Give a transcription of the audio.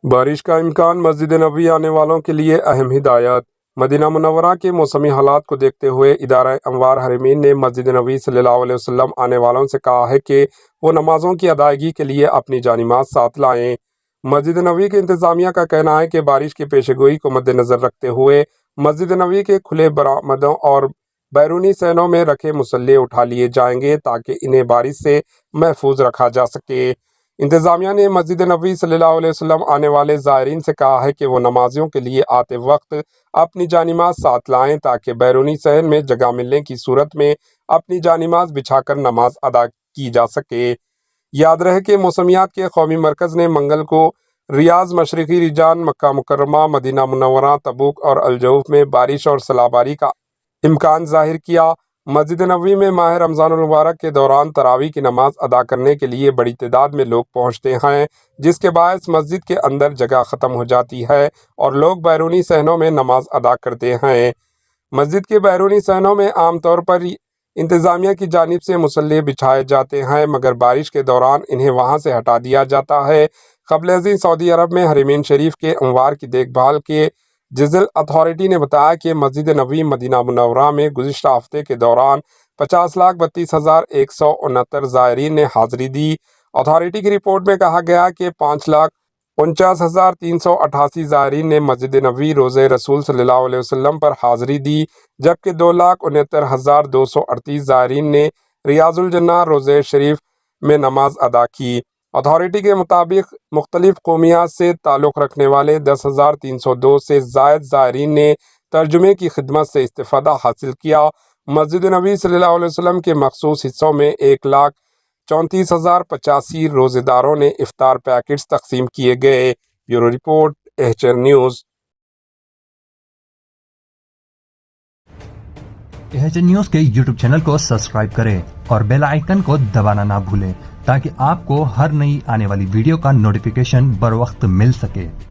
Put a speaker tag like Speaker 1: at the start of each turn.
Speaker 1: بارش کا امکان، مسجد نبوی آنے والوں کے لیے اہم ہدایت۔ مدینہ منورہ کے موسمی حالات کو دیکھتے ہوئے ادارہ انوار حرمین نے مسجد نبوی صلی اللہ علیہ وسلم آنے والوں سے کہا ہے کہ وہ نمازوں کی ادائیگی کے لیے اپنی جانماز ساتھ لائیں۔ مسجد نبوی کے انتظامیہ کا کہنا ہے کہ بارش کی پیش گوئی کو مد نظر رکھتے ہوئے مسجد نبوی کے کھلے برآمدوں اور بیرونی صحنوں میں رکھے مصلے اٹھا لیے جائیں گے تاکہ انہیں بارش سے محفوظ رکھا جا سکے۔ انتظامیہ نے مسجد نبوی صلی اللہ علیہ وسلم آنے والے زائرین سے کہا ہے کہ وہ نمازیوں کے لیے آتے وقت اپنی جانماز ساتھ لائیں تاکہ بیرونی صحن میں جگہ ملنے کی صورت میں اپنی جانماز بچھا کر نماز ادا کی جا سکے۔ یاد رہے کہ موسمیات کے قومی مرکز نے منگل کو ریاض، مشرقی ریجان، مکہ مکرمہ، مدینہ منورہ، تبوک اور الجوف میں بارش اور صلہ باری کا امکان ظاہر کیا۔ مسجد نبوی میں ماہ رمضان المبارک کے دوران تراویح کی نماز ادا کرنے کے لیے بڑی تعداد میں لوگ پہنچتے ہیں، جس کے باعث مسجد کے اندر جگہ ختم ہو جاتی ہے اور لوگ بیرونی صحنوں میں نماز ادا کرتے ہیں۔ مسجد کے بیرونی صحنوں میں عام طور پر انتظامیہ کی جانب سے مصلے بچھائے جاتے ہیں، مگر بارش کے دوران انہیں وہاں سے ہٹا دیا جاتا ہے۔ قبل ازیں سعودی عرب میں حرمین شریف کے انوار کی دیکھ بھال کے جزل اتھارٹی نے بتایا کہ مسجد نبوی مدینہ منورہ میں گزشتہ ہفتے کے دوران 50,32,169 زائرین نے حاضری دی۔ اتھارٹی کی رپورٹ میں کہا گیا کہ 5,49,388 زائرین نے مسجد نبوی روضہ رسول صلی اللہ علیہ وسلم پر حاضری دی، جبکہ 2,69,238 زائرین نے ریاض الجنہ روضہ شریف میں نماز ادا کی۔ اتھارٹی کے مطابق مختلف قومیات سے تعلق رکھنے والے 10,302 سے زائد زائرین نے ترجمے کی خدمت سے استفادہ حاصل کیا۔ مسجد نبوی صلی اللہ علیہ وسلم کے مخصوص حصوں میں 1,34,085 روزے داروں نے افطار پیکٹس تقسیم کیے گئے۔ بیورو رپورٹ، ایچر نیوز۔
Speaker 2: ایچر نیوز کے یوٹیوب چینل کو سبسکرائب کریں اور بیل آئیکن کو دبانا نہ بھولیں تاکہ آپ کو ہر نئی آنے والی ویڈیو کا نوٹیفیکیشن بر وقت مل سکے۔